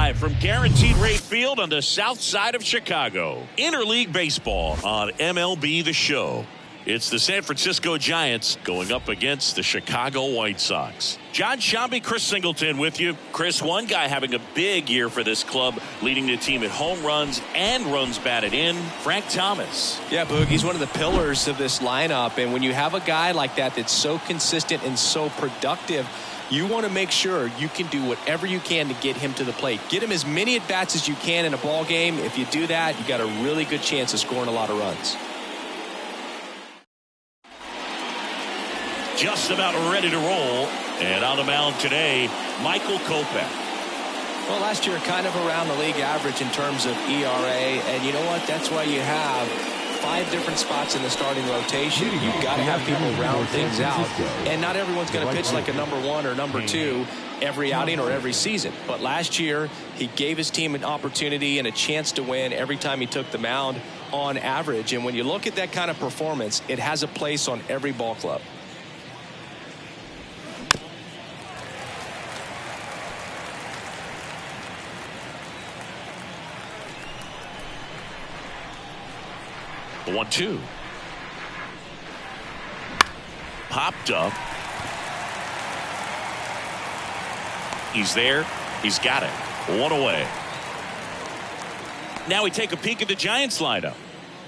live from Guaranteed Rate Field on the south side of Chicago. Interleague Baseball on MLB The Show. It's the San Francisco Giants going up against the Chicago White Sox. John Shambi, Chris Singleton with you. Chris, one guy having a big year for this club, leading the team in home runs and runs batted in, Frank Thomas. Yeah, Boog, he's one of the pillars of this lineup. And when you have a guy like that that's so consistent and so productive, you want to make sure you can do whatever you can to get him to the plate. Get him as many at-bats as you can in a ball game. If you do that, you got a really good chance of scoring a lot of runs. Just about ready to roll. And on the mound today, Michael Kopech. Well, last year kind of around the league average in terms of ERA. And you know what? That's why you have 5 different spots in the starting rotation. You've got to have people round things out. And not everyone's going to pitch like a number 1 or number 2 every outing or every season. But last year, he gave his team an opportunity and a chance to win every time he took the mound on average. And when you look at that kind of performance, it has a place on every ball club. The 1-2. Popped up. He's there. He's got it. 1 away. Now we take a peek at the Giants lineup.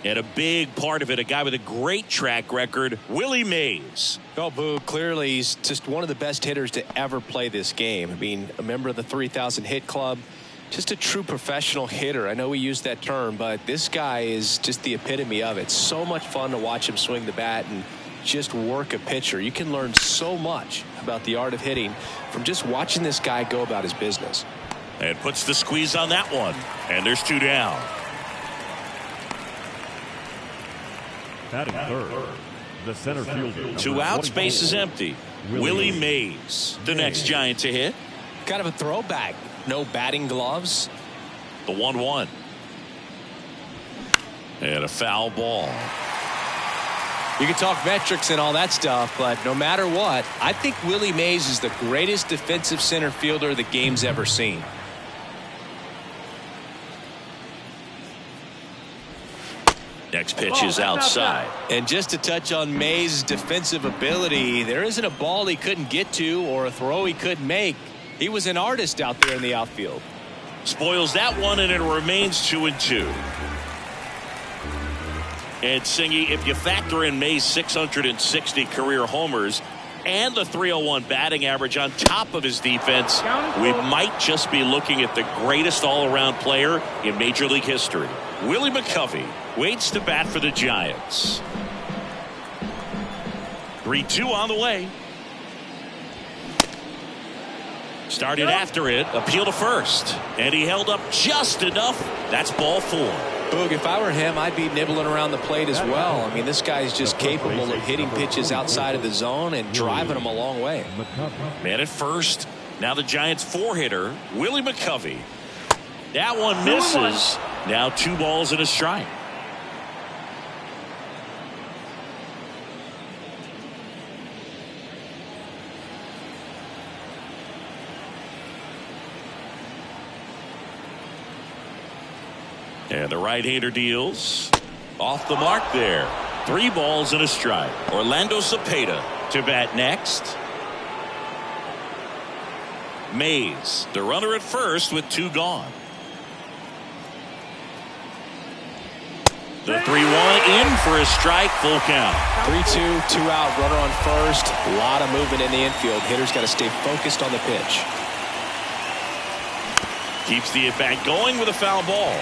And a big part of it, a guy with a great track record, Willie Mays. Oh, Boo, clearly he's just one of the best hitters to ever play this game. I mean, a member of the 3,000 hit club. Just a true professional hitter. I know we use that term, but this guy is just the epitome of it. So much fun to watch him swing the bat and just work a pitcher. You can learn so much about the art of hitting from just watching this guy go about his business. And puts the squeeze on that one. And there's 2 down. Batting third, the center fielder. 2 outs, base is empty. Willie Mays, the next Giant to hit. Kind of a throwback. No batting gloves. The 1-1. And a foul ball. You can talk metrics and all that stuff, but no matter what, I think Willie Mays is the greatest defensive center fielder the game's ever seen. Next pitch is outside. And just to touch on Mays' defensive ability, there isn't a ball he couldn't get to or a throw he couldn't make. He was an artist out there in the outfield. Spoils that one, and it remains 2-2. And Singy, if you factor in May's 660 career homers and the .301 batting average on top of his defense, we might just be looking at the greatest all-around player in Major League history. Willie McCovey waits to bat for the Giants. 3-2 on the way. Started after it, appeal to first, and he held up just enough. That's ball 4. Boog, if I were him, I'd be nibbling around the plate as well. I mean, this guy's just capable of hitting pitches outside of the zone and driving them a long way. Man at first. Now the Giants 4-hitter, Willie McCovey. That one misses. Now 2 balls and a strike. And the right-hander deals. Off the mark there. 3 balls and a strike. Orlando Cepeda to bat next. Mays, the runner at first with 2 gone. The 3-1 in for a strike, full count. 3-2, 2 out, runner on first. A lot of movement in the infield. Hitter's got to stay focused on the pitch. Keeps the at-bat going with a foul ball.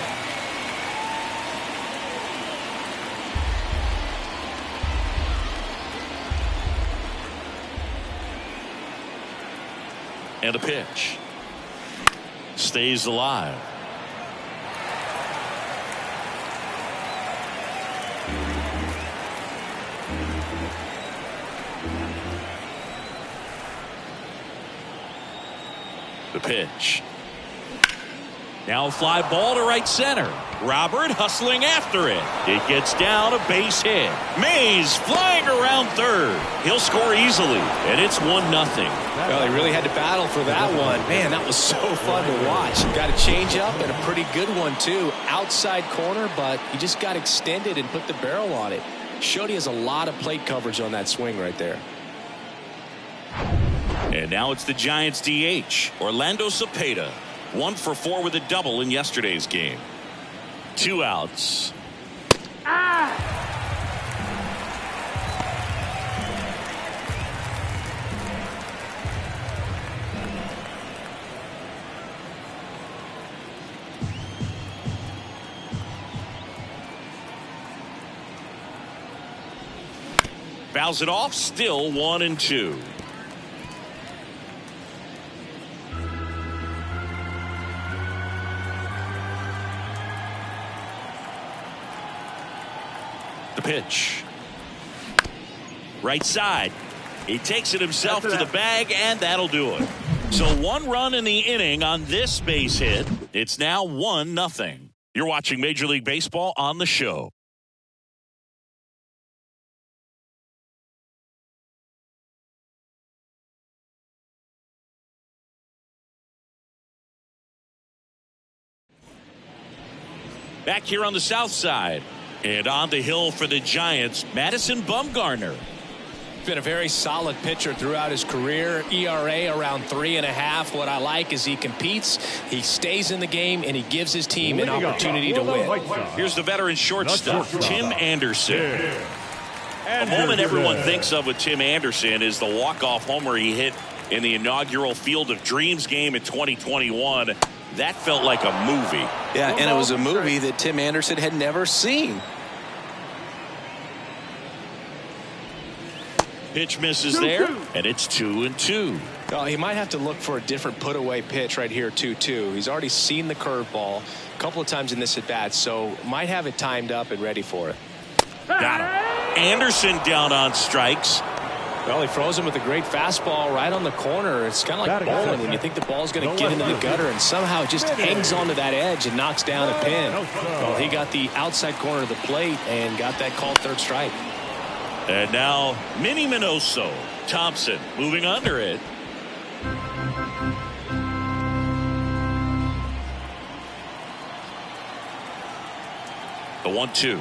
And a pitch. Stays alive. The pitch. Now a fly ball to right center. Robert hustling after it. It gets down, a base hit. Mays flying around third. He'll score easily, and it's 1-0. Well, he really had to battle for that one. Man, that was so fun to watch. Got a change up and a pretty good one, too. Outside corner, but he just got extended and put the barrel on it. Showed he has a lot of plate coverage on that swing right there. And now it's the Giants DH, Orlando Cepeda. 1 for 4 with a double in yesterday's game. 2 outs. Fouls it off, still 1-2. The pitch. Right side. He takes it himself to the bag, and that'll do it. So 1 run in the inning on this base hit. It's now 1-0. You're watching Major League Baseball on the show. Back here on the south side. And on the hill for the Giants, Madison Bumgarner. Been a very solid pitcher throughout his career. ERA around 3.5. What I like is he competes, he stays in the game, and he gives his team an opportunity to win. Here's the veteran shortstop, Tim Anderson. A moment everyone thinks of with Tim Anderson is the walk-off homer he hit in the inaugural Field of Dreams game in 2021. That felt like a movie. Yeah, and it was a movie that Tim Anderson had never seen. Pitch misses there, and it's 2-2. Oh, he might have to look for a different put-away pitch right here, 2-2. He's already seen the curveball a couple of times in this at-bat, so might have it timed up and ready for it. Got him. Anderson down on strikes. Well, he froze him with a great fastball right on the corner. It's kind of like bowling when you think the ball's going to get into the gutter, and somehow it just hangs onto that edge and knocks down a pin. Well, he got the outside corner of the plate and got that called third strike. And now Minnie Minoso. Thompson moving under it. The 1-2.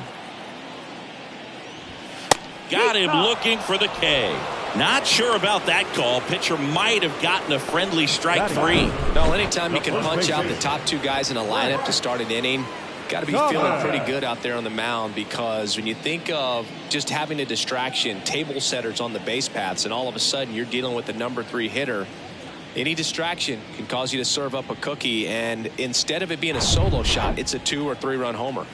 Got him looking for the K. Not sure about that call. Pitcher might have gotten a friendly strike 3. No, anytime you can punch out the top 2 guys in a lineup to start an inning, got to be feeling pretty good out there on the mound, because when you think of just having a distraction, table setters on the base paths, and all of a sudden you're dealing with the number 3 hitter, any distraction can cause you to serve up a cookie, and instead of it being a solo shot, it's a 2 or 3 run homer.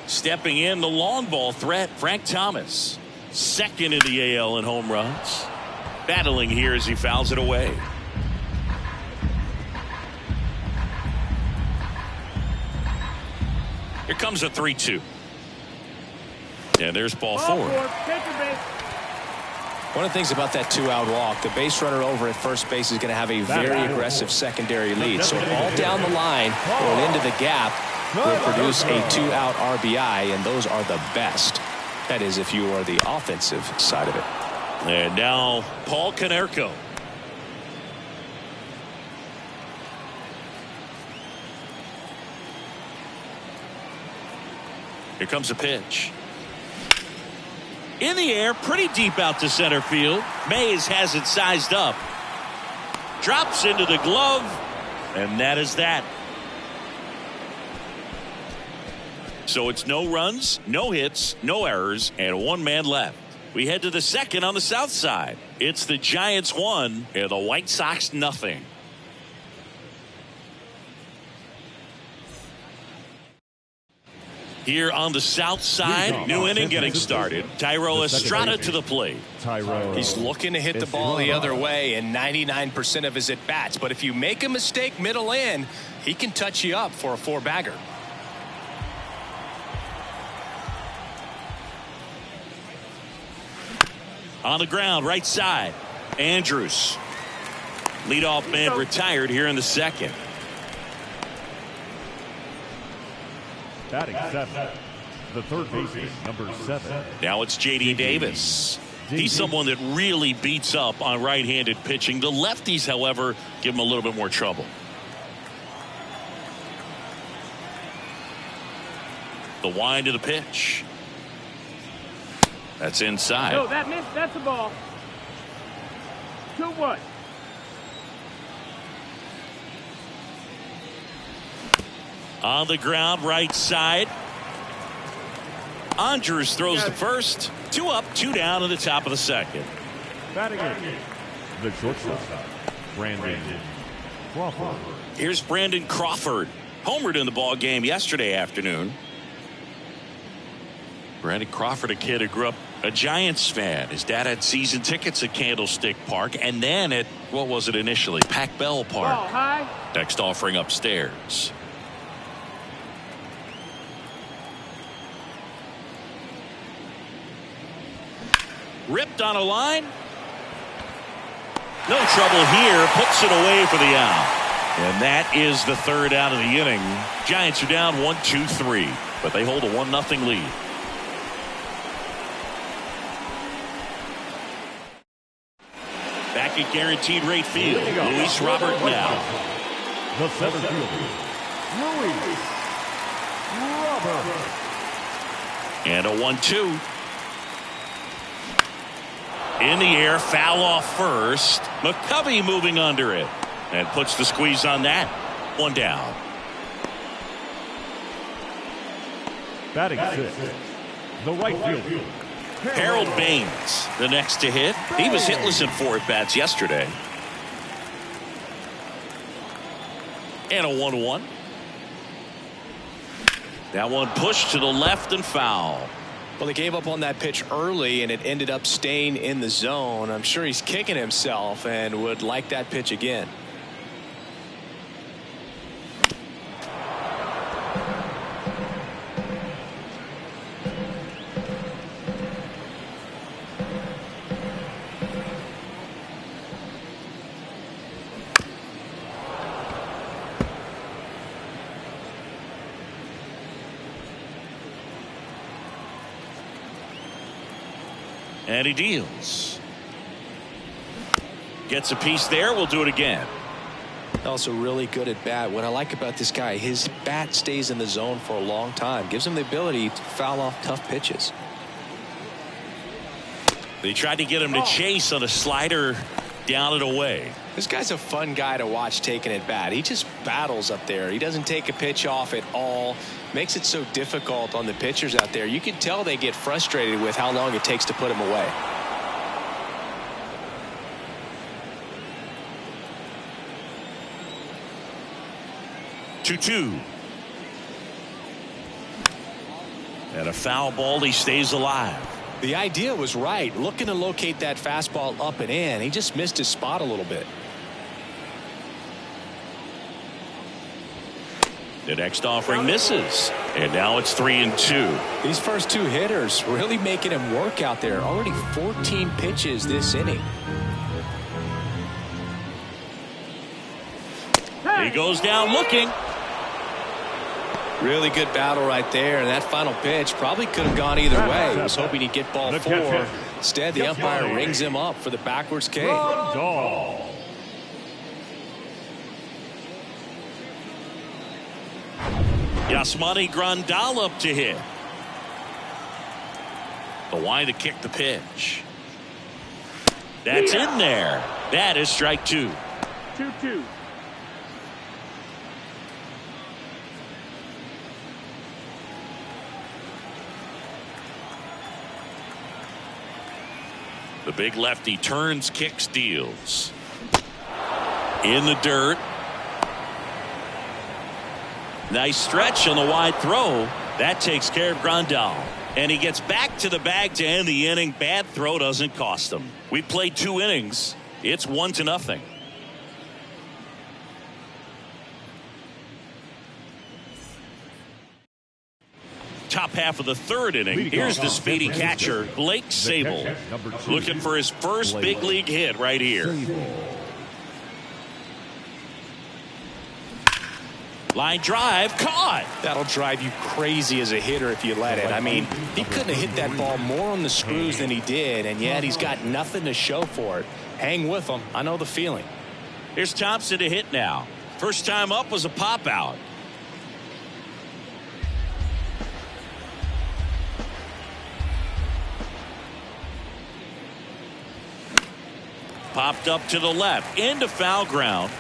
Stepping in, the long ball threat, Frank Thomas. Second in the AL in home runs. Battling here as he fouls it away. Here comes a 3-2. And there's ball 4. One of the things about that 2-out walk, the base runner over at first base is going to have a very aggressive secondary lead. So a ball down the line or into the gap will produce a 2-out RBI, and those are the best. That is, if you are the offensive side of it. And now Paul Konerko. Here comes a pitch. In the air, pretty deep out to center field. Mays has it sized up. Drops into the glove, and that is that. So it's no runs, no hits, no errors, and 1 man left. We head to the second on the south side. It's the Giants 1 and the White Sox 0. Here on the south side, new inning getting started. Thairo Estrada to the plate. He's looking to hit the ball the other way in 99% of his at-bats. But if you make a mistake middle in, he can touch you up for a 4-bagger. On the ground, right side. Andrews. Leadoff man retired here in the second. Batting 7. The third baseman, number 7. Now it's J.D. Davis. He's someone that really beats up on right-handed pitching. The lefties, however, give him a little bit more trouble. The wind of the pitch. That's inside. No, that missed. That's a ball. 2-1. On the ground, right side. Andrews throws the first. 2 up, 2 down in the top of the second. Batting 8. The shortstop, Brandon Crawford. Here's Brandon Crawford. Homered in the ball game yesterday afternoon. Brandon Crawford, a kid who grew up a Giants fan. His dad had season tickets at Candlestick Park and then at, what was it initially, Pac Bell Park. Ball high. Next offering upstairs. Ripped on a line. No trouble here. Puts it away for the out. And that is the third out of the inning. Giants are down 1-2-3, but they hold a 1-0 lead. Back at guaranteed rate field, Luis Robert now. The center fielder, Luis Robert. And a 1-2. In the air, foul off first. McCovey moving under it and puts the squeeze on that. 1 down. Batting 6. The right fielder, Harold Baines, the next to hit. He was hitless in 4 at-bats yesterday. And a 1-1. That one pushed to the left and foul. Well, they gave up on that pitch early, and it ended up staying in the zone. I'm sure he's kicking himself and would like that pitch again. And he deals. Gets a piece there. We'll do it again. Also really good at bat. What I like about this guy, his bat stays in the zone for a long time. Gives him the ability to foul off tough pitches. They tried to get him to chase on a slider down and away. This guy's a fun guy to watch taking at bat. He just battles up there. He doesn't take a pitch off at all. Makes it so difficult on the pitchers out there. You can tell they get frustrated with how long it takes to put him away. Two. And a foul ball. He stays alive. The idea was right. Looking to locate that fastball up and in. He just missed his spot a little bit. The next offering misses. And now it's 3-2. These first 2 hitters really making him work out there. Already 14 pitches this inning. He goes down looking. Really good battle right there. And that final pitch probably could have gone either way. He was hoping he'd get ball 4. Instead, the umpire rings him up for the backwards K. Yasmani Grandal up to hit. The wind to kick the pitch. That's in there. That is strike 2. 2-2. The big lefty turns, kicks, deals. In the dirt. Nice stretch on the wide throw. That takes care of Grandal. And he gets back to the bag to end the inning. Bad throw doesn't cost him. We played 2 innings. It's 1-0. Top half of the 3rd inning. Here's the speedy catcher, Blake Sable, looking for his first big league hit right here. Line drive, caught. That'll drive you crazy as a hitter if you let it. I mean, he couldn't have hit that ball more on the screws than he did, and yet he's got nothing to show for it. Hang with him. I know the feeling. Here's Thompson to hit now. First time up was a pop out. Popped up to the left into foul ground.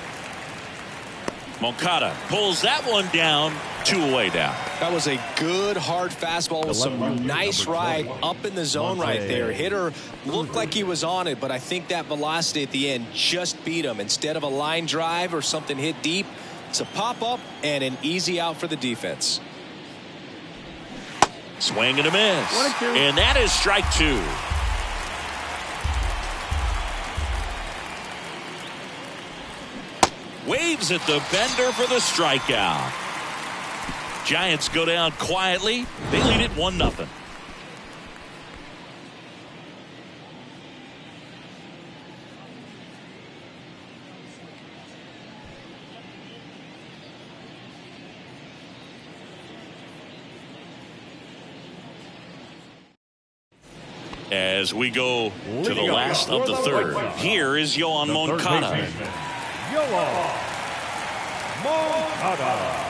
Moncada pulls that one down, 2 away down. That was a good hard fastball with some nice ride up in the zone right there. Hitter looked like he was on it, but I think that velocity at the end just beat him. Instead of a line drive or something hit deep, it's a pop up and an easy out for the defense. Swing and a miss. 1-2. And that is strike 2. Waves at the bender for the strikeout. Giants go down quietly. They lead it 1-0. As we go to the last of the third, here is Yohan Moncada. Yohan Moncada.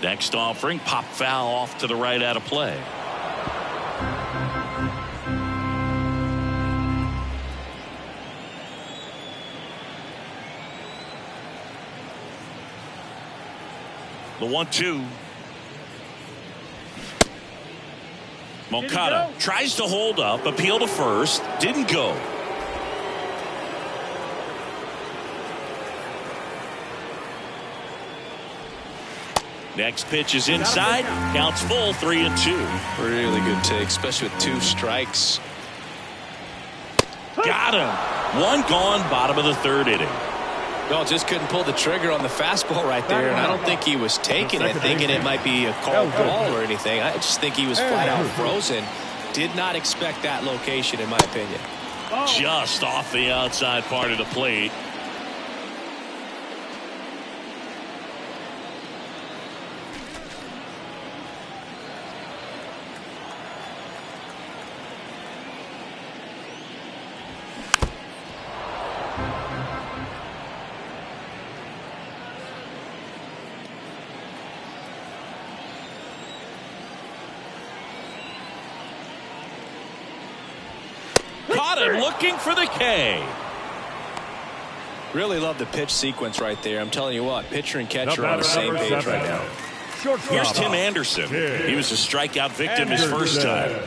Next offering, pop foul off to the right out of play. The 1-2. Moncada tries to hold up, appeal to first, didn't go. Next pitch is inside, counts full, 3-2. Really good take, especially with 2 strikes. Got him. 1 gone, bottom of the 3rd inning. No, just couldn't pull the trigger on the fastball right there, and I don't think he was taking it, thinking it might be a called ball or anything. I just think he was flat out frozen. Did not expect that location, in my opinion. Just off the outside part of the plate. Caught him looking for the K. Really love the pitch sequence right there. I'm telling you what, pitcher and catcher are on the same page right now. Here's Tim Anderson. He was a strikeout victim his first time.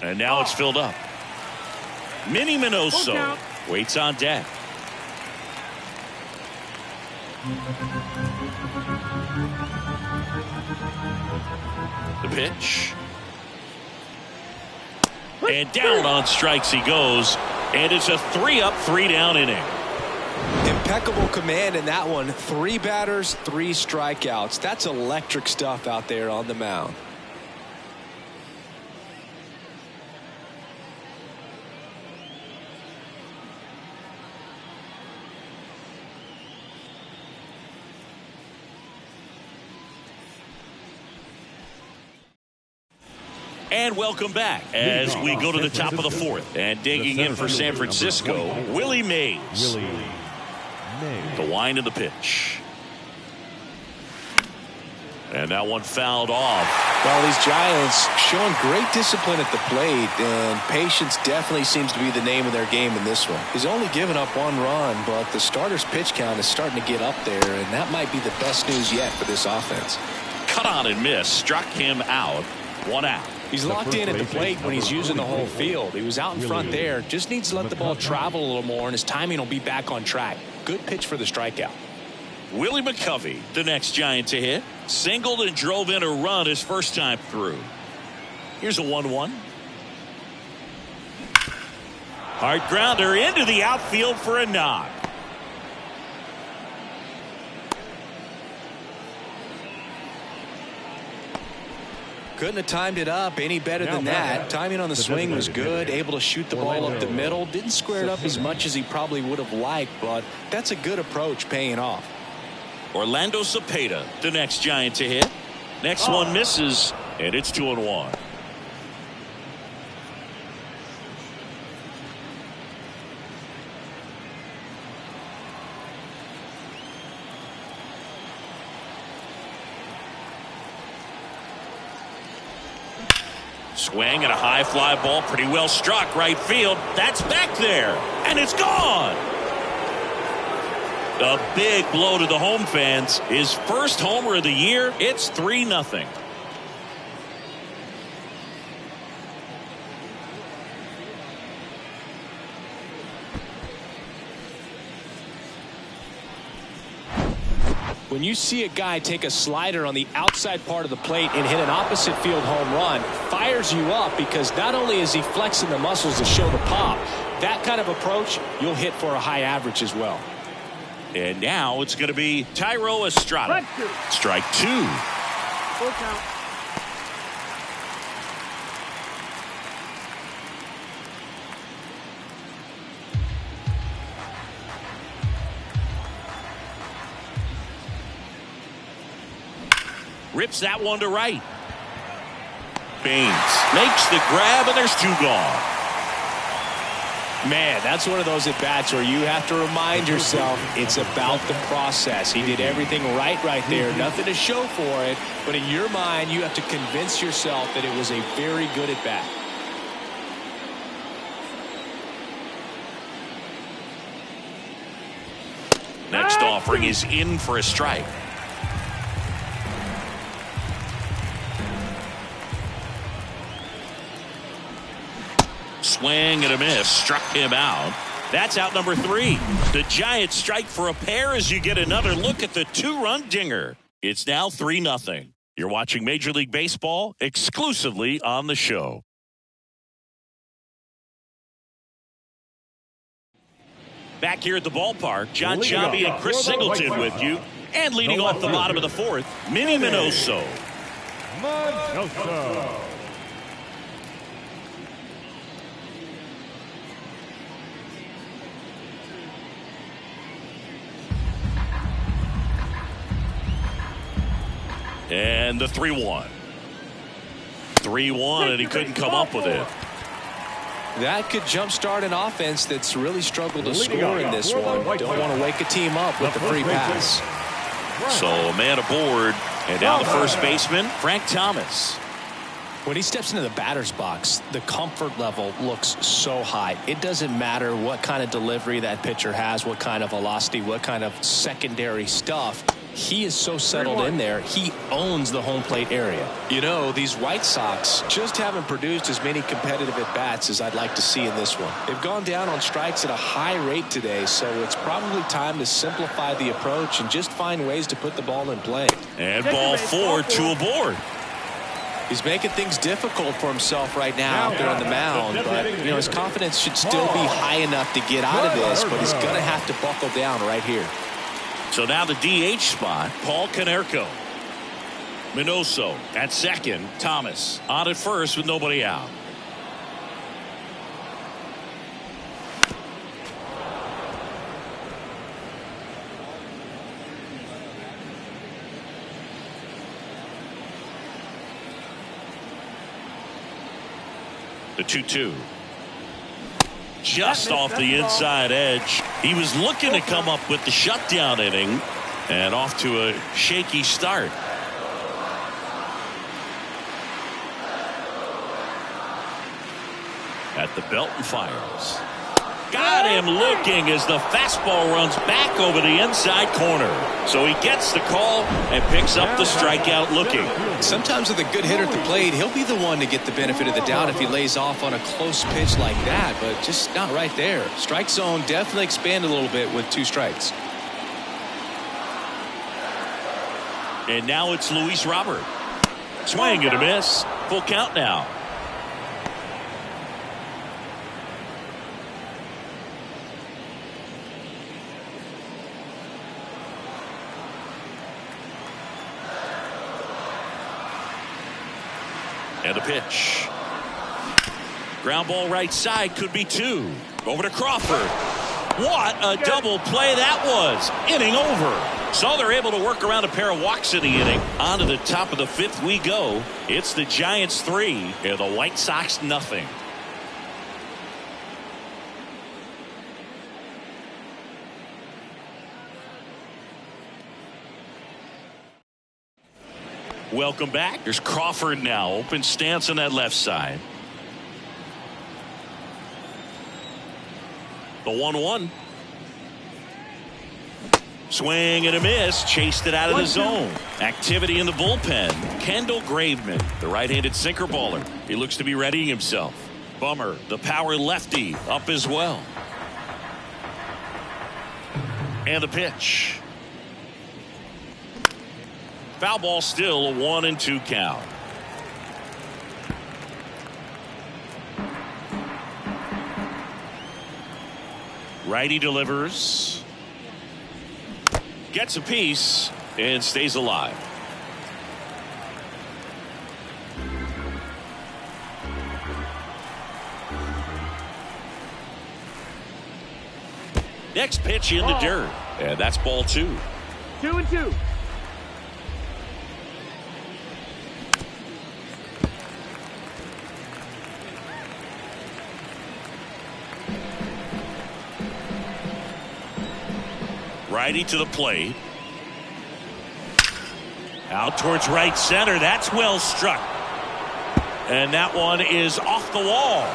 And now it's filled up. Minnie Minoso waits on deck. The pitch. And down on strikes he goes. And it's a 3-up, 3-down inning. Impeccable command in that one. 3 batters, 3 strikeouts. That's electric stuff out there on the mound. And welcome back as we go to the top of the 4th. And digging in for San Francisco, Willie Mays. The wind of the pitch. And that one fouled off. Well, these Giants showing great discipline at the plate, and patience definitely seems to be the name of their game in this one. He's only given up 1 run, but the starter's pitch count is starting to get up there, and that might be the best news yet for this offense. Cut on and miss. Struck him out. 1 out. He's locked in at the plate when he's using the whole field. He was out in front there. Just needs to let the ball travel a little more, and his timing will be back on track. Good pitch for the strikeout. Willie McCovey, the next Giant to hit. Singled and drove in a run his first time through. Here's a 1-1. Hard grounder into the outfield for a knock. Couldn't have timed it up any better than that. Timing on the swing was good. Able to shoot the ball up the middle. Didn't square it up as much as he probably would have liked, but that's a good approach paying off. Orlando Cepeda, the next Giant to hit. Next one misses, and it's 2-1. Swing and a high fly ball, pretty well struck right field. That's back there, and it's gone. A big blow to the home fans. His first homer of the year. It's 3-0. When you see a guy take a slider on the outside part of the plate and hit an opposite field home run, fires you up because not only is he flexing the muscles to show the pop, that kind of approach, you'll hit for a high average as well. And now it's going to be Tyro Estrada. Strike 2. Full count. Rips that one to right. Baines makes the grab, and there's 2 gone. Man, that's one of those at-bats where you have to remind yourself it's about the process. He did everything right there. Nothing to show for it. But in your mind, you have to convince yourself that it was a very good at-bat. Next offering is in for a strike. Swing and a miss. Struck him out. That's out number 3. The Giants strike for a pair as you get another look at the 2-run dinger. It's now 3-0. You're watching Major League Baseball exclusively on the show. Back here at the ballpark, John Sciambi and Chris Singleton with you. And leading off the bottom of the 4th, Minnie Minoso. And the 3-1. 3-1, and he couldn't come up with it. That could jumpstart an offense that's really struggled to score in this one. Don't want to wake a team up with the free pass. So a man aboard, and now the first baseman, Frank Thomas. When he steps into the batter's box, the comfort level looks so high. It doesn't matter what kind of delivery that pitcher has, what kind of velocity, what kind of secondary stuff. He is so settled in there. He owns the home plate area. You know, these White Sox just haven't produced as many competitive at-bats as I'd like to see in this one. They've gone down on strikes at a high rate today, so it's probably time to simplify the approach and just find ways to put the ball in play. And ball 4, 2 aboard. He's making things difficult for himself right now out there on the mound, but you know his confidence should still be high enough to get out of this, but he's going to have to buckle down right here. So now the DH spot, Paul Konerko. Minoso at second, Thomas on at first with nobody out. The 2-2. Just off the inside edge. He was looking to come up with the shutdown inning, and off to a shaky start. At the belt and fires. Got him looking as the fastball runs back over the inside corner. So he gets the call and picks up the strikeout looking. Sometimes with a good hitter at the plate, he'll be the one to get the benefit of the doubt if he lays off on a close pitch like that, but just not right there. Strike zone definitely expanded a little bit with 2 strikes. And now it's Luis Robert. Swing and a miss. Full count now. And the pitch. Ground ball right side, could be 2. Over to Crawford. What a double play that was. Inning over. So they're able to work around a pair of walks in the inning. On to the top of the 5th we go. It's the Giants 3 and the White Sox nothing. Welcome back. There's Crawford now. Open stance on that left side. The 1-1. Swing and a miss. Chased it out of the zone. Activity in the bullpen. Kendall Graveman, the right-handed sinker baller. He looks to be readying himself. Bummer, the power lefty, up as well. And the pitch. Foul ball, still a 1-2 count. Righty delivers. Gets a piece and stays alive. Next pitch in the dirt. And that's ball 2. 2-2. Righty to the plate. Out towards right center. That's well struck. And that one is off the wall.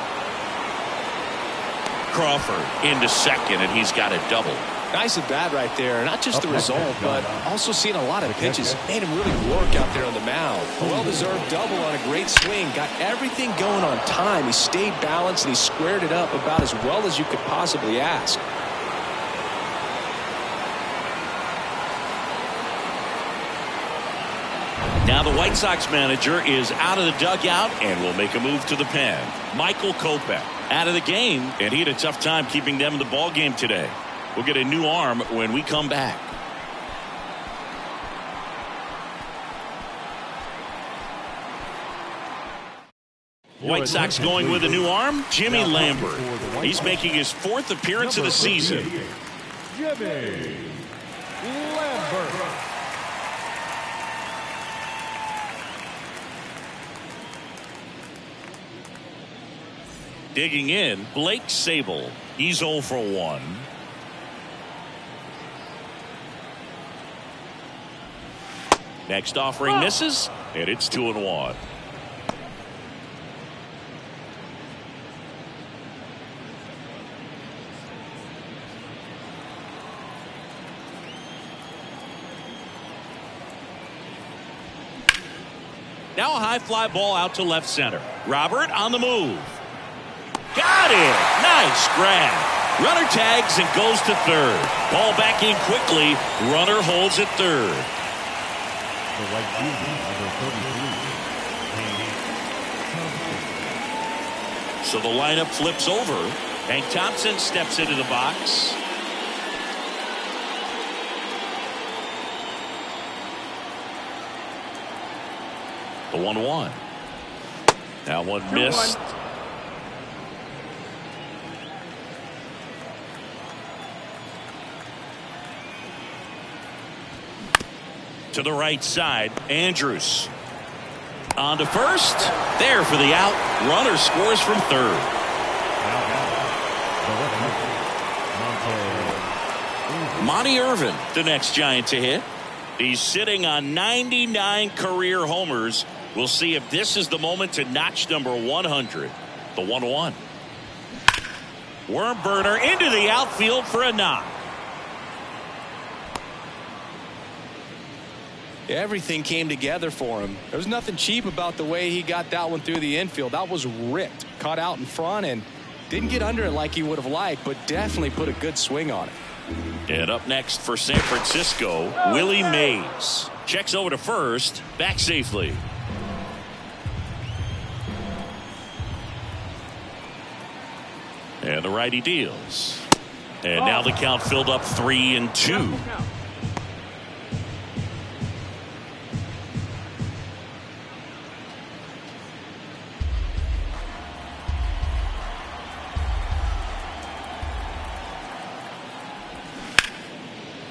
Crawford into second, and he's got a double. Nice at bat right there. Not just the result, but also seeing a lot of pitches. Made him really work out there on the mound. A well-deserved double on a great swing. Got everything going on time. He stayed balanced, and he squared it up about as well as you could possibly ask. Now the White Sox manager is out of the dugout and will make a move to the pen. Michael Kopech out of the game, and he had a tough time keeping them in the ball game today. We'll get a new arm when we come back. White Sox going with a new arm, Jimmy Lambert. He's making his 4th appearance of the season. Jimmy Lambert. Digging in, Blake Sable. He's 0 for 1. Next offering misses, and it's 2-1. Now a high fly ball out to left center. Robert on the move. Got it! Nice grab. Runner tags and goes to third. Ball back in quickly. Runner holds at third. The right fielder, number 33. So the lineup flips over. Hank Thompson steps into the box. The 1-1. Now one missed. To the right side, Andrews on to first, there for the out. Runner scores from third. Monty Irvin, the next Giant to hit. He's sitting on 99 career homers. We'll see if this is the moment to notch number 100. The 1-1. Worm burner into the outfield for a knock. Everything came together for him. There was nothing cheap about the way he got that one through the infield. That was ripped. Caught out in front and didn't get under it like he would have liked, but definitely put a good swing on it. And up next for San Francisco, Willie Mays. Checks over to first, back safely. And the righty deals. And now the count filled up 3-2.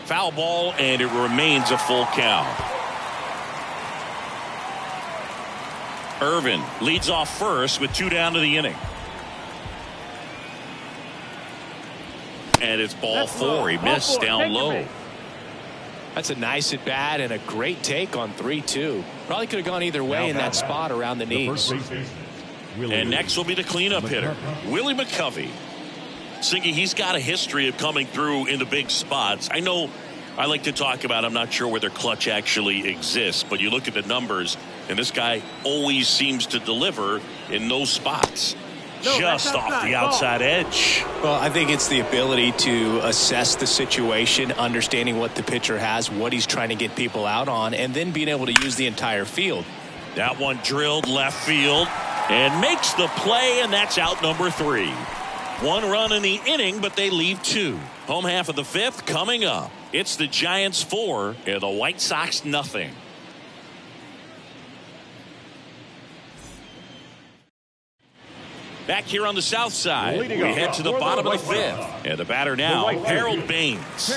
Foul ball, and it remains a full count. Irvin leads off first with 2 down to the inning. And it's ball 4. He missed down low. That's a nice at bat and a great take on 3-2. Probably could have gone either way in that spot around the knees. And next will be the cleanup hitter, Willie McCovey. Singy, he's got a history of coming through in the big spots. I know I like to talk about, I'm not sure whether clutch actually exists, but you look at the numbers, and this guy always seems to deliver in those spots. Just off the outside edge. Well, I think it's the ability to assess the situation, understanding what the pitcher has, what he's trying to get people out on, and then being able to use the entire field. That one drilled left field and makes the play, and that's out number 3. 1 run in the inning, but they leave 2. Home half of the 5th coming up. It's the Giants 4 and the White Sox nothing. Back here on the south side, we head to the bottom of the 5th. And the batter now, Harold Baines.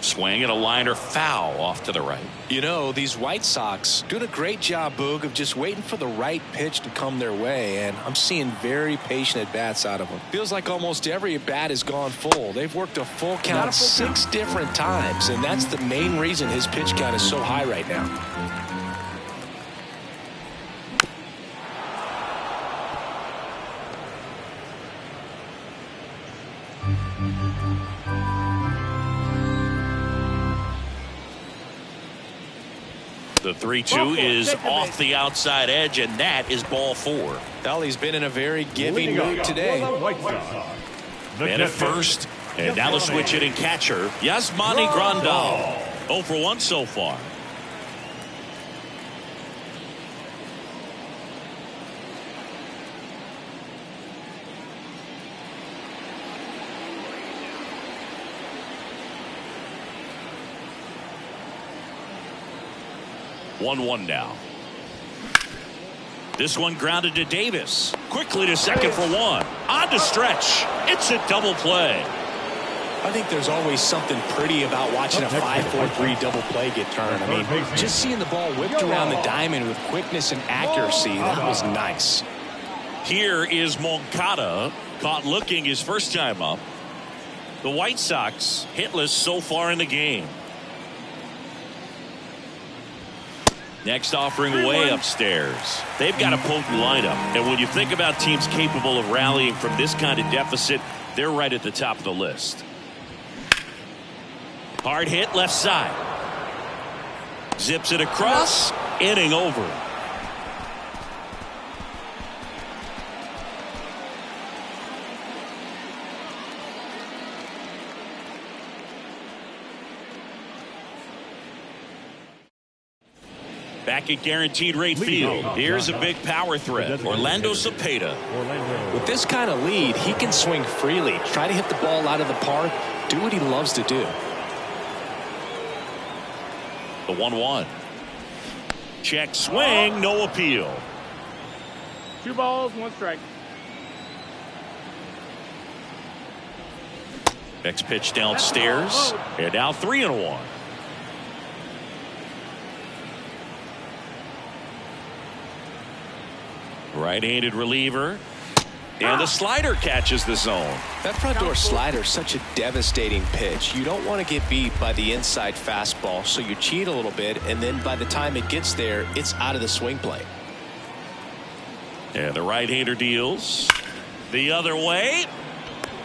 Swing and a liner foul off to the right. You know, these White Sox doing a great job, Boog, of just waiting for the right pitch to come their way, and I'm seeing very patient at-bats out of them. Feels like almost every at-bat has gone full. They've worked a full count 6 different times, and that's the main reason his pitch count is so high right now. The 3-2 is off the outside edge, and that is ball 4. Well, he's been in a very giving mood today. Man at first, and now the switch hitting catcher, Yasmani Grandal. 0 for 1 so far. One now. This one grounded to Davis. Quickly to second for 1. On to stretch. It's a double play. I think there's always something pretty about watching a 5-4-3 double play get turned. I mean, just seeing the ball whipped around the diamond with quickness and accuracy, that was nice. Here is Moncada, caught looking his first time up. The White Sox hitless so far in the game. Next offering way upstairs. They've got a potent lineup. And when you think about teams capable of rallying from this kind of deficit, they're right at the top of the list. Hard hit left side. Zips it across. Inning over. Back at Guaranteed Rate Field, here's a big power threat, Orlando Cepeda. With this kind of lead, he can swing freely, try to hit the ball out of the park, do what he loves to do. The 1-1. Check swing, no appeal. 2 balls, 1 strike. Next pitch downstairs, and now 3-1. Right-handed reliever, and the slider catches the zone. That front door slider is such a devastating pitch. You don't want to get beat by the inside fastball, so you cheat a little bit, and then by the time it gets there, it's out of the swing plate. And the right-hander deals the other way.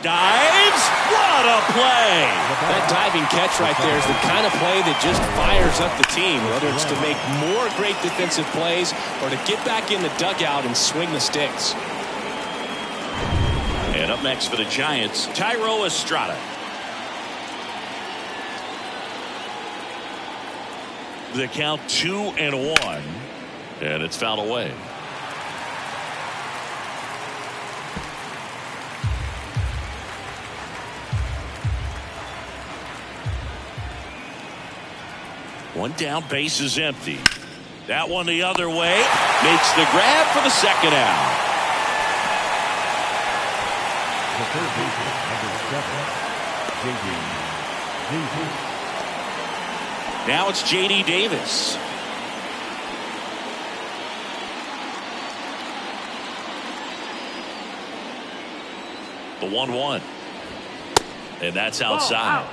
Dives. What a play. That diving catch right there is the kind of play that just fires up the team, whether it's to make more great defensive plays or to get back in the dugout and swing the sticks. And up next for the Giants, Thairo Estrada. The count 2-1, and it's fouled away. One down, base is empty. That one the other way. Makes the grab for the second out. The third baseman, number 7, J.D. Davis. Now it's J.D. Davis. The 1-1. And that's outside.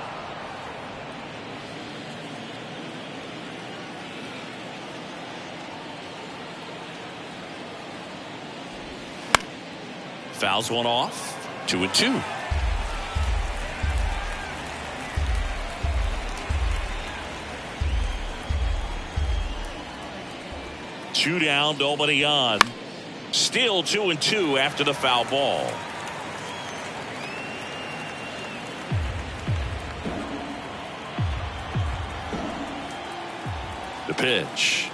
Fouls one off. 2-2. Two down, nobody on. Still 2-2 after the foul ball. The pitch.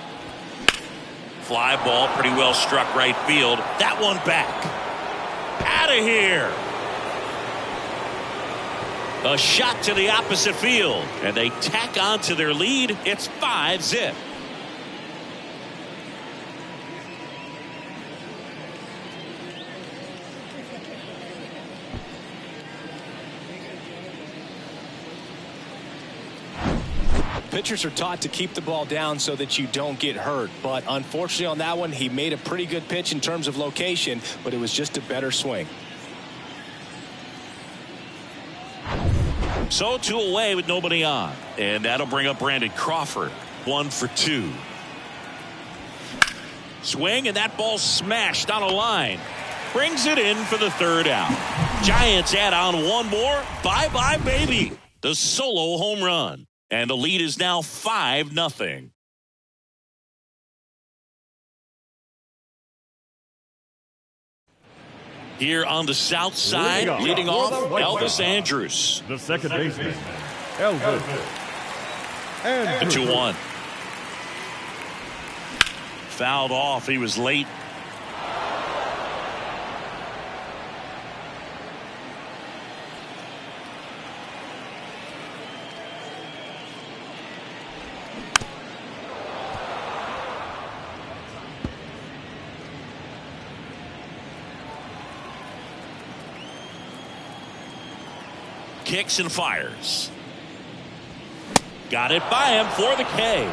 Fly ball, pretty well struck right field. That one back. Out of here. A shot to the opposite field. And they tack on to their lead. It's 5-zip. Pitchers are taught to keep the ball down so that you don't get hurt. But unfortunately on that one, he made a pretty good pitch in terms of location, but it was just a better swing. So 2 away with nobody on. And that'll bring up Brandon Crawford. 1 for 2. Swing, and that ball smashed on a line. Brings it in for the third out. Giants add on one more. Bye-bye, baby. The solo home run. And the lead is now 5-0. Here on the south side, leading off, Elvis Andrus. The second baseman, Elvis Andrus. The 2-1. Fouled off. He was late. Kicks and fires. Got it by him for the K.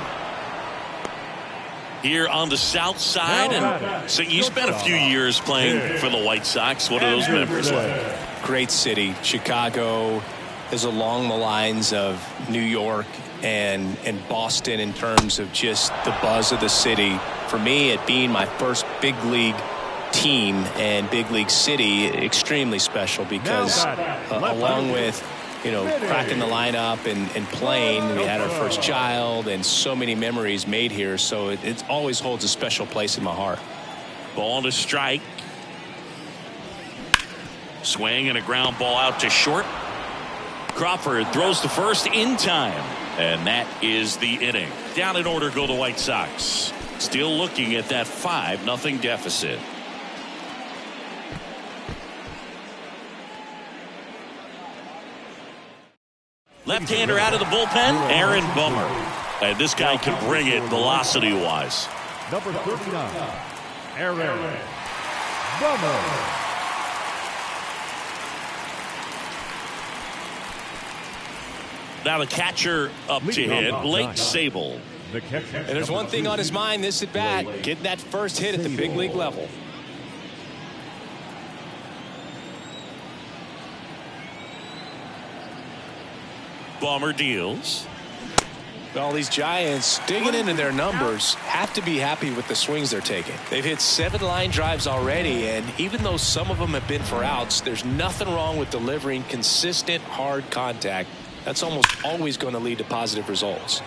Here on the south side. And so you spent a few years playing for the White Sox. What are those memories like? Great city. Chicago is along the lines of New York and Boston in terms of just the buzz of the city. For me, it being my first big league team and big league city, extremely special because along with cracking the lineup and playing, we had our first child and so many memories made here, so it always holds a special place in my heart. Ball to strike. Swing and a ground ball out to short. Crawford throws to first in time, and that is the inning. Down in order go the White Sox, still looking at that 5-0 deficit. Left-hander out of the bullpen, Aaron Bummer. And this guy can bring it velocity-wise. Number 39, Aaron Bummer. Now the catcher up to hit, Blake Sable. And there's one thing on his mind this at bat, getting that first hit at the big league level. Bummer deals. Well, these Giants, digging into their numbers, have to be happy with the swings they're taking. They've hit 7 line drives already, and even though some of them have been for outs, there's nothing wrong with delivering consistent, hard contact. That's almost always going to lead to positive results.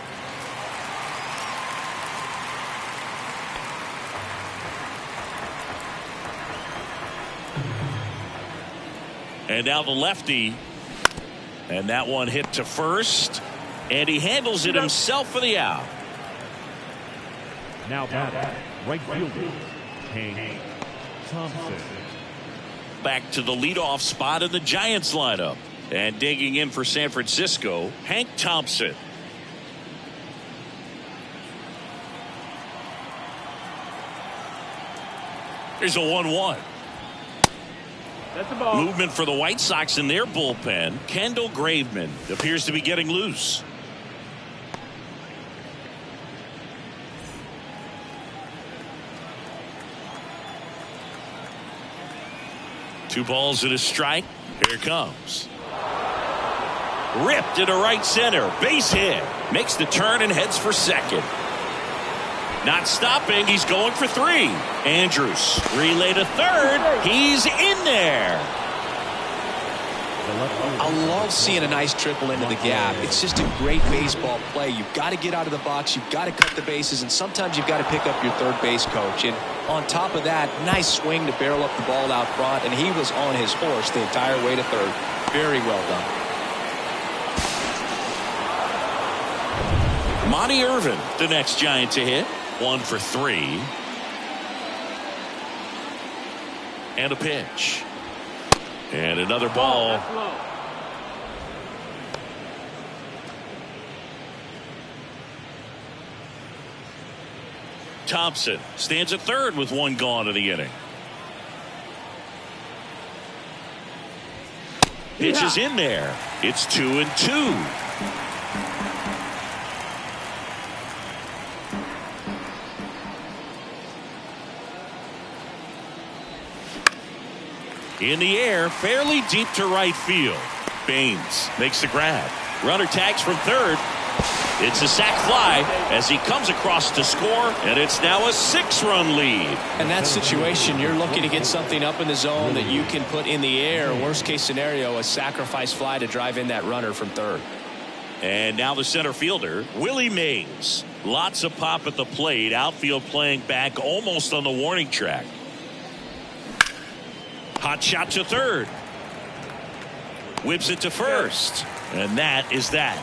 And now the lefty. And that one hit to first. And he handles it himself for the out. Now batting, right fielder, Hank Thompson. Back to the leadoff spot in the Giants lineup. And digging in for San Francisco, Hank Thompson. There's a 1-1. That's the ball. Movement for the White Sox in their bullpen. Kendall Graveman appears to be getting loose. Two balls and a strike. Here it comes. Ripped into right center. Base hit. Makes the turn and heads for second. Not stopping. He's going for 3. Andrews. Relay to third. He's in there. I love seeing a nice triple into the gap. It's just a great baseball play. You've got to get out of the box. You've got to cut the bases. And sometimes you've got to pick up your third base coach. And on top of that, nice swing to barrel up the ball out front. And he was on his horse the entire way to third. Very well done. Monty Irvin, the next Giant to hit. 1 for 3. And a pitch. And another ball. Thompson stands at third with 1 gone in the inning. Pitch is in there. It's 2-2. In the air, fairly deep to right field. Baines makes the grab. Runner tags from third. It's a sac fly as he comes across to score, and it's now a 6-run lead. In that situation, you're looking to get something up in the zone that you can put in the air. Worst case scenario, a sacrifice fly to drive in that runner from third. And now the center fielder, Willie Mays. Lots of pop at the plate. Outfield playing back almost on the warning track. Hot shot to third. Whips it to first. And that is that.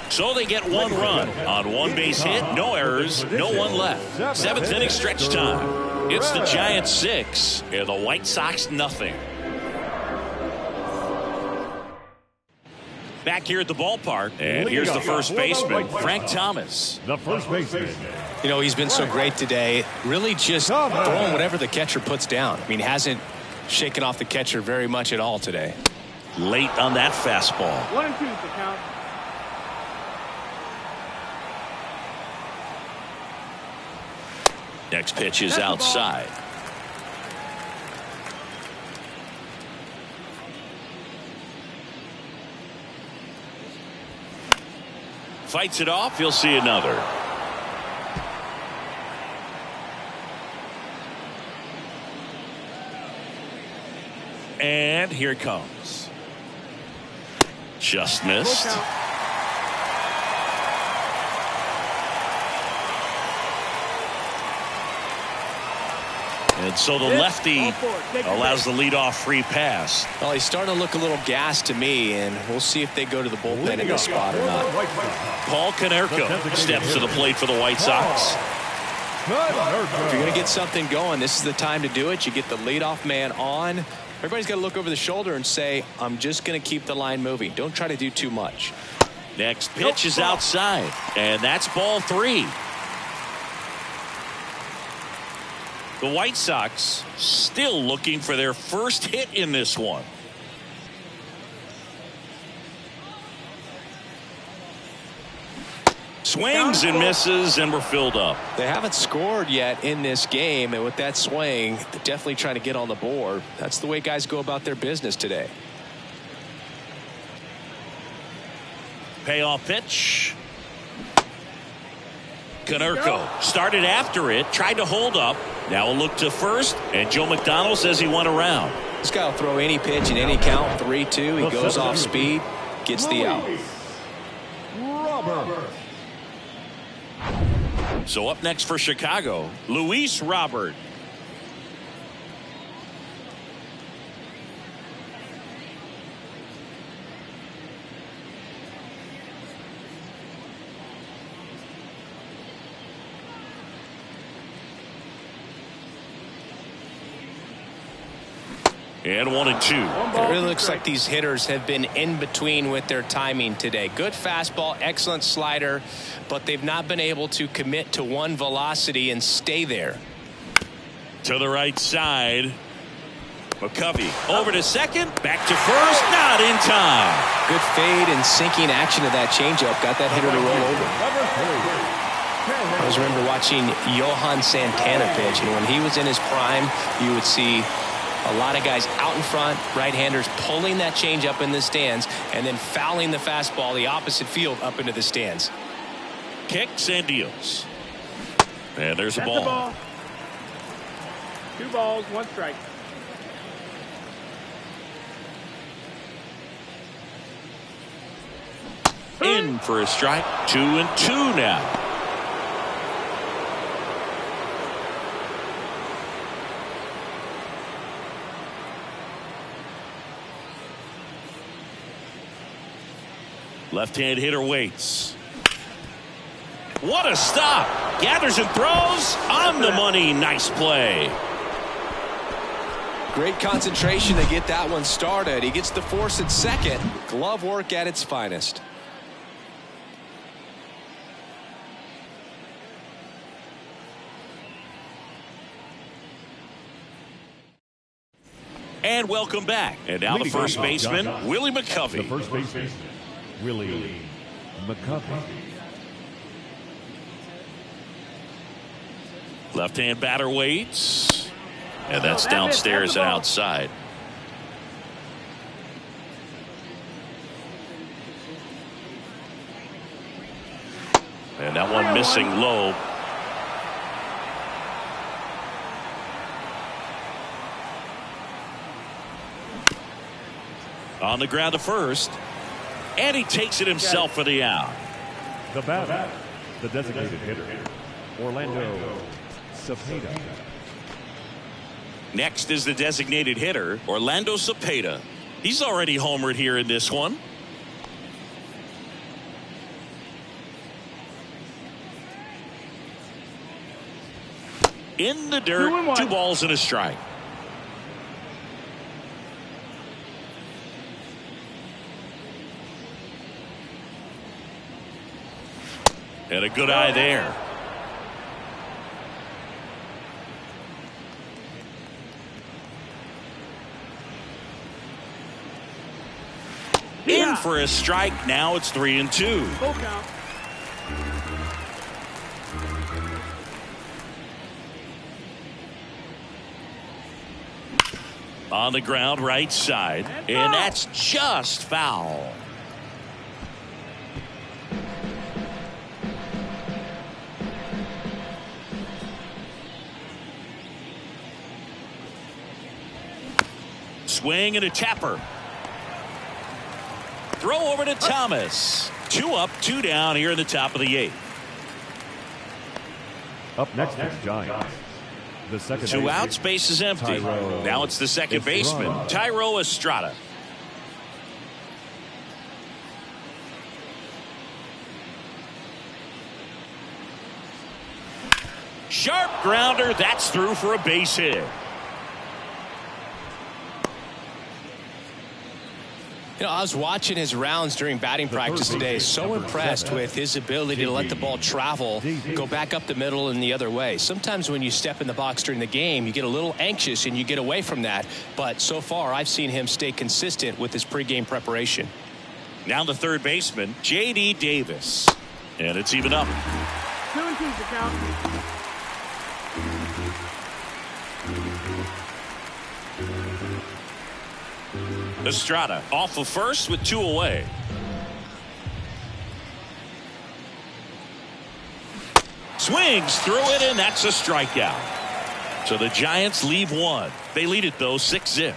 So they get 1 run on 1 base hit, no errors, no one left. 7th inning stretch time. It's the Giants 6 and the White Sox nothing. Back here at the ballpark, and here's the first baseman, Frank Thomas. The first baseman. You know, he's been so great today. Really just throwing whatever the catcher puts down. I mean, hasn't shaken off the catcher very much at all today. Late on that fastball. 1-2 to count. Next pitch is outside. Fights it off. He'll see another. And here it comes. Just missed. And so the lefty allows the leadoff free pass. Well, he's starting to look a little gassed to me, and we'll see if they go to the bullpen in this spot or not. Paul Konerko steps to the plate for the White Sox. If you're going to get something going, this is the time to do it. You get the leadoff man on. Everybody's got to look over the shoulder and say, I'm just going to keep the line moving. Don't try to do too much. Next pitch is outside, and that's ball 3. The White Sox still looking for their first hit in this one. Swings and misses, and we're filled up. They haven't scored yet in this game, and with that swing, they're definitely trying to get on the board. That's the way guys go about their business today. Payoff pitch. Konerko started after it, tried to hold up. Now a look to first, and Joe McDonald says he went around. This guy will throw any pitch in any count. 3-2. He goes off speed, gets the out. So up next for Chicago, Luis Robert. And 1-2. It really looks like these hitters have been in between with their timing today. Good fastball, excellent slider, but they've not been able to commit to one velocity and stay there. To the right side. McCovey over to second. Back to first. Not in time. Good fade and sinking action of that changeup. Got that hitter to roll over. I always remember watching Johan Santana pitch, and when he was in his prime, you would see a lot of guys out in front, right-handers pulling that changeup in the stands, and then fouling the fastball the opposite field up into the stands. Kicks and deals. And there's a That's ball. a ball. 2 balls, 1 strike. In for a strike. 2-2 now. Left-hand hitter waits. What a stop. Gathers and throws on the money. Nice play. Great concentration to get that one started. He gets the force at second. Glove work at its finest. And welcome back. And now the first baseman, Willie McCovey. The first baseman, Willie McCovey. Left-hand batter waits. And that's downstairs and outside. And that one missing low. On the ground to first. And he takes it himself for the out. The batter, the designated hitter, Orlando Cepeda. Next is the designated hitter, Orlando Cepeda. He's already homered here in this one. In the dirt, 2 balls and a strike. And a good eye there. In for a strike. Now it's 3-2. Full count. On the ground, right side. And that's just foul. Swing and a tapper. Throw over to Thomas. 2 up, 2 down here in the top of the 8th. Up next is Giants. The second 2 outs, base is empty. Now it's the second baseman, Thairo Estrada. Sharp grounder, that's through for a base hit. You know, I was watching his rounds during batting practice today. So impressed with his ability to let the ball travel, go back up the middle and the other way. Sometimes when you step in the box during the game, you get a little anxious and you get away from that. But so far, I've seen him stay consistent with his pregame preparation. Now the third baseman, J.D. Davis. And it's even up. 2-2 to count. Estrada off of first with 2 away. Swings through it, and that's a strikeout. So the Giants leave 1. They lead it, though, 6-0.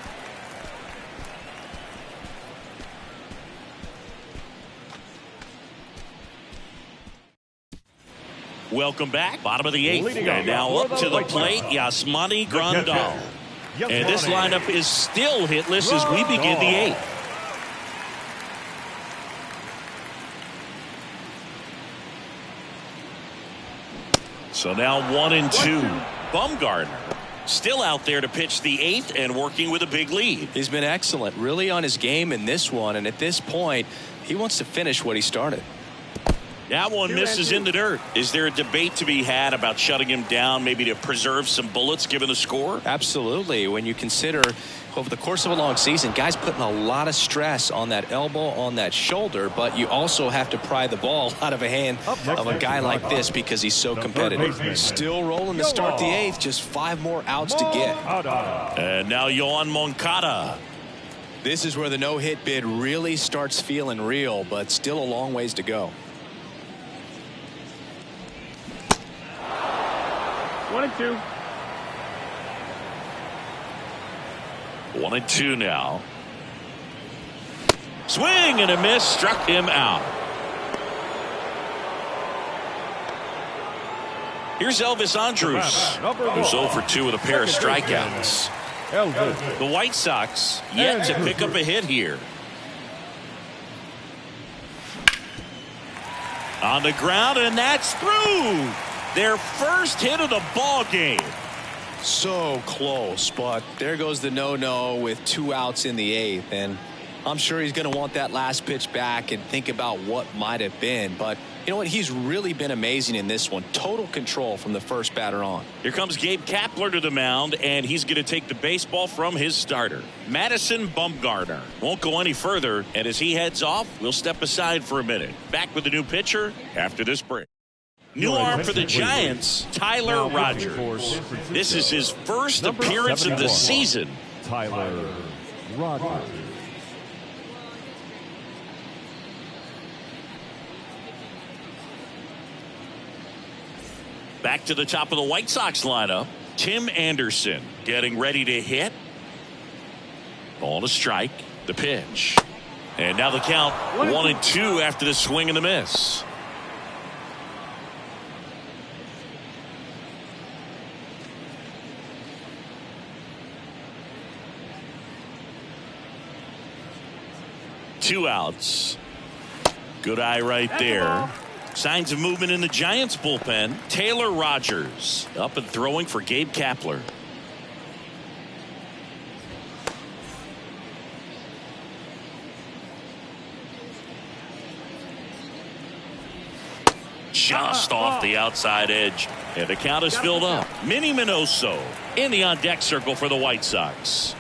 Welcome back. Bottom of the 8th. And now up to the plate, Yasmani Grandal. And this lineup is still hitless as we begin the 8th. So now 1-2. Bumgarner still out there to pitch the 8th and working with a big lead. He's been excellent, really on his game in this one. And at this point, he wants to finish what he started. That one misses in the dirt. Is there a debate to be had about shutting him down, maybe to preserve some bullets given the score? Absolutely. When you consider over the course of a long season, guys putting a lot of stress on that elbow, on that shoulder, but you also have to pry the ball out of a hand of a guy like this because he's so competitive. Still rolling to start the 8th, just 5 more outs to get. And now Yoan Moncada. This is where the no-hit bid really starts feeling real, but still a long ways to go. 1-2. 1-2 now. Swing and a miss, struck him out. Here's Elvis Andrus, who's 0 for 2 with a pair of strikeouts. The White Sox yet to pick up a hit here. On the ground, and that's through. Their first hit of the ball game. So close, but there goes the no-no with 2 outs in the 8th, and I'm sure he's going to want that last pitch back and think about what might have been. But you know what? He's really been amazing in this one. Total control from the first batter on. Here comes Gabe Kapler to the mound, and he's going to take the baseball from his starter, Madison Bumgarner. Won't go any further, and as he heads off, we'll step aside for a minute. Back with the new pitcher after this break. New arm for the Giants, Tyler Rogers. This is his first appearance of the season. Tyler Rogers. Back to the top of the White Sox lineup, Tim Anderson getting ready to hit. Ball to strike, the pitch. And now the count 1-2 after the swing and the miss. Two outs. Good eye right there. Signs of movement in the Giants bullpen. Taylor Rogers up and throwing for Gabe Kapler. Just off the outside edge. And the count is filled up. Minnie Minoso in the on-deck circle for the White Sox.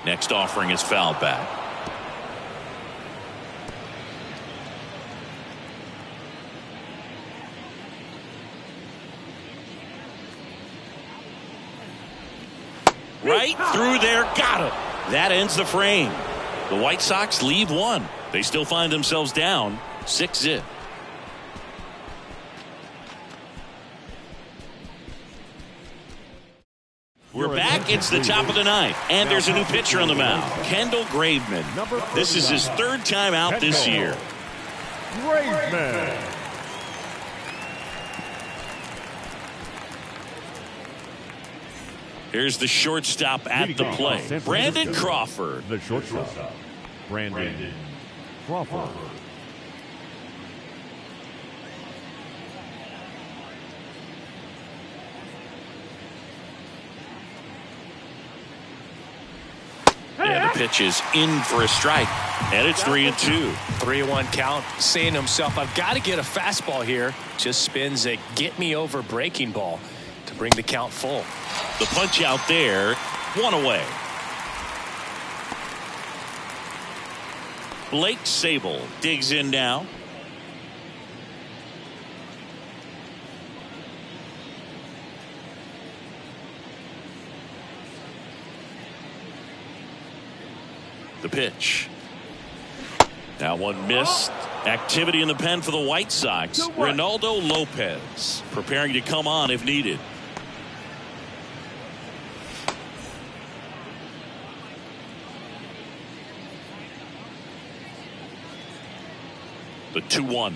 Next offering is fouled back. Right through there, got him. That ends the frame. The White Sox leave one. They still find themselves down 6-0. We're back. It's the top of the 9th, and there's a new pitcher on the mound, Kendall Graveman. This is his 3rd time out this year. Graveman. Here's the shortstop at the plate, Brandon Crawford. The shortstop, Brandon Crawford. And the pitch is in for a strike. And it's 3-2. 3-1 count. Saying to himself, I've got to get a fastball here. Just spins a get me over breaking ball to bring the count full. The punch out there, 1 away. Blake Sable digs in now. The pitch. Now one missed. Activity in the pen for the White Sox. Ronaldo Lopez preparing to come on if needed. The 2-1.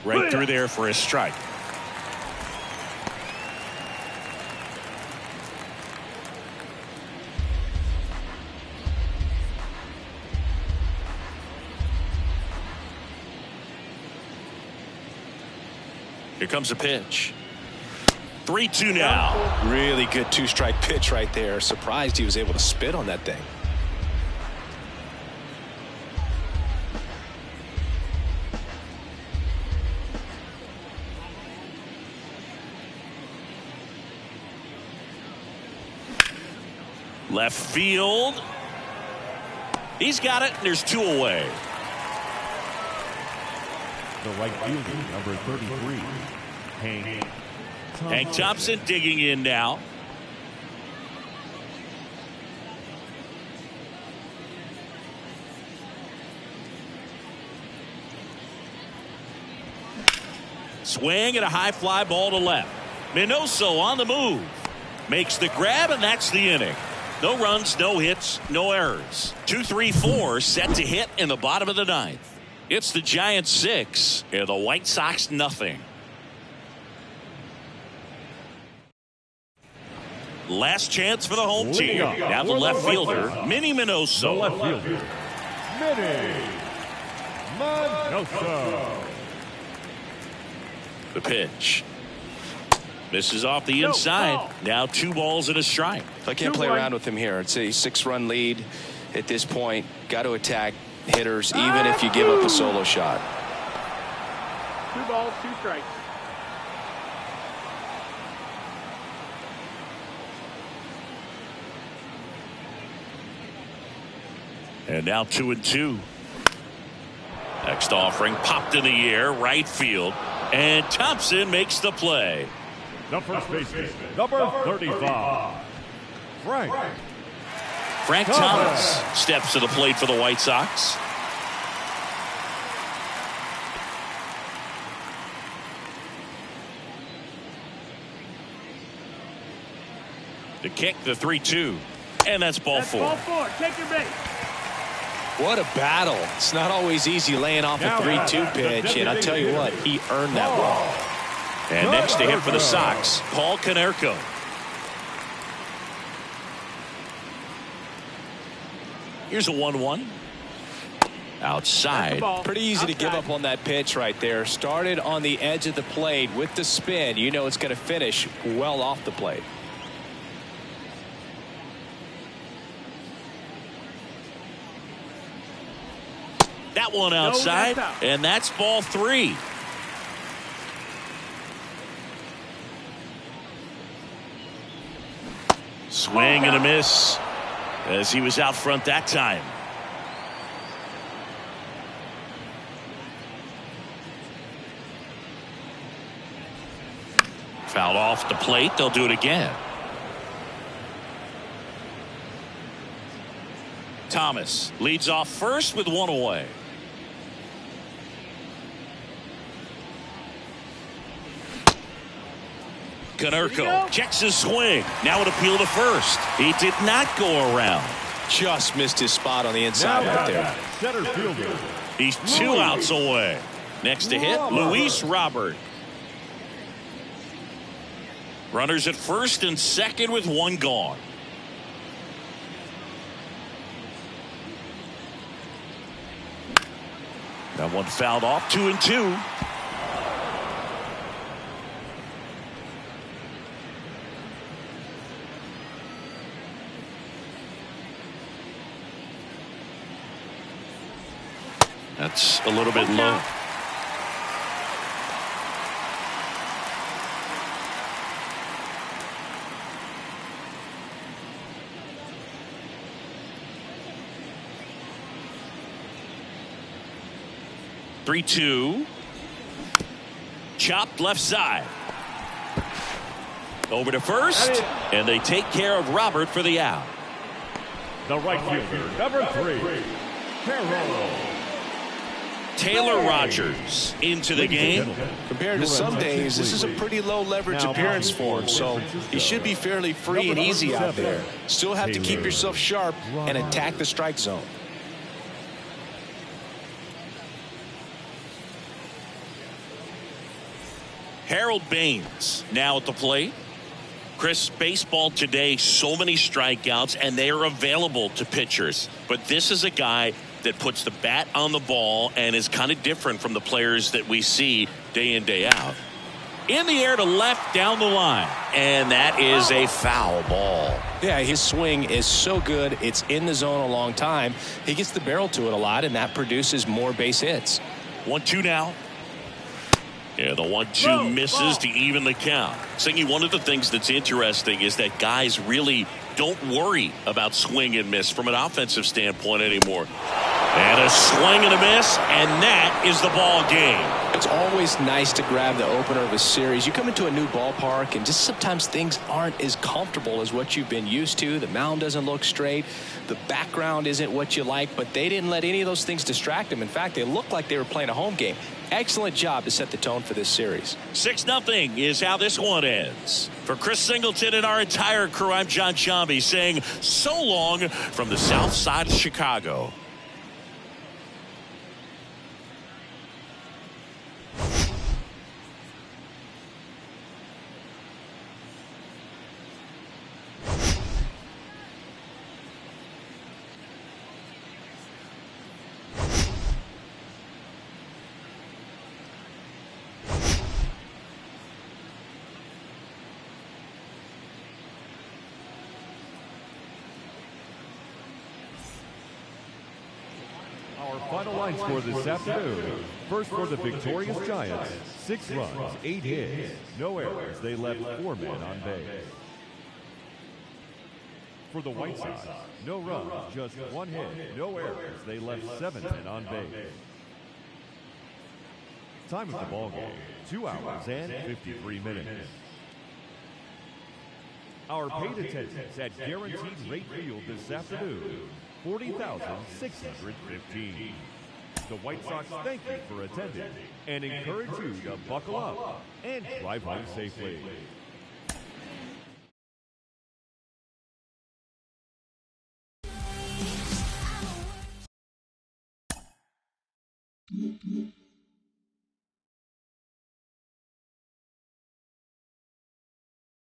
Right through there for a strike. Here comes a pitch. 3-2 now. Really good two-strike pitch right there. Surprised he was able to spit on that thing. Left field. He's got it, and there's 2 away. The right fielder, number 33, Hank Thompson digging in now. Swing and a high fly ball to left. Minoso on the move. Makes the grab, and that's the inning. No runs, no hits, no errors. 2-3-4 set to hit in the bottom of the 9th. It's the Giants 6 and the White Sox nothing. Last chance for the home team. Now the left fielder, Minnie Minoso. The left fielder, Minnie Minoso. The pitch. Misses off the inside. Now 2 balls and a strike. I can't play around with him here. It's a 6-run lead at this point. Got to attack hitters even if you give up a solo shot. 2 balls, 2 strikes. And now 2-2. Next offering popped in the air, right field, and Thompson makes the play. The first baseman, number 35, Frank Thomas steps to the plate for the White Sox. The kick, the 3-2, and that's ball 4. Ball 4. Take your base. What a battle. It's not always easy laying off a 3-2 pitch, and I'll tell you what, he earned that ball. And next to him for the Sox, Paul Konerko. Here's a 1-1. Outside. Pretty easy to give up on that pitch right there. Started on the edge of the plate with the spin. You know it's going to finish well off the plate. That one outside, and that's ball 3. Swing and a miss as he was out front that time. Fouled off the plate. They'll do it again. Thomas leads off first with 1 away. Konerko checks his swing. Now an appeal to first. He did not go around. Just missed his spot on the inside right there. Center fielder. He's 2 outs away. Next to hit, Luis Robert. Runners at first and second with 1 gone. That one fouled off. 2-2. That's a little bit low. Three, 2. Chopped left side. Over to first, and they take care of Robert for the out. The right fielder, number 3, Taylor Rogers into the game. Compared to some days, this is a pretty low leverage appearance for him, so he should be fairly free and easy out there. Still have to keep yourself sharp and attack the strike zone. Harold Baines now at the plate. Chris, baseball today, so many strikeouts, and they are available to pitchers. But this is a guy that puts the bat on the ball and is kind of different from the players that we see day in, day out. In the air to left down the line. And that is a foul ball. Yeah, his swing is so good. It's in the zone a long time. He gets the barrel to it a lot, and that produces more base hits. 1-2 now. Yeah, the 1-2 misses to even the count. Singy, one of the things that's interesting is that guys really don't worry about swing and miss from an offensive standpoint anymore. And a swing and a miss, and that is the ball game. It's always nice to grab the opener of a series. You come into a new ballpark, and just sometimes things aren't as comfortable as what you've been used to. The mound doesn't look straight. The background isn't what you like, but they didn't let any of those things distract them. In fact, they looked like they were playing a home game. Excellent job to set the tone for this series. 6-0 is how this one ends. For Chris Singleton and our entire crew, I'm John Sciambi saying so long from the south side of Chicago. Our final line score this afternoon. First for the victorious Giants, 6 runs, 8 hits, no errors. They left 4 men on base. For the White Sox, no runs, just 1 hit, no errors. They left 7 men on base. Time of the ball game, 2 hours and 53 minutes. Our paid attendance at Guaranteed Rate Field this afternoon, 40,615. The White Sox thank you for attending and encourage you to buckle up and drive home safely.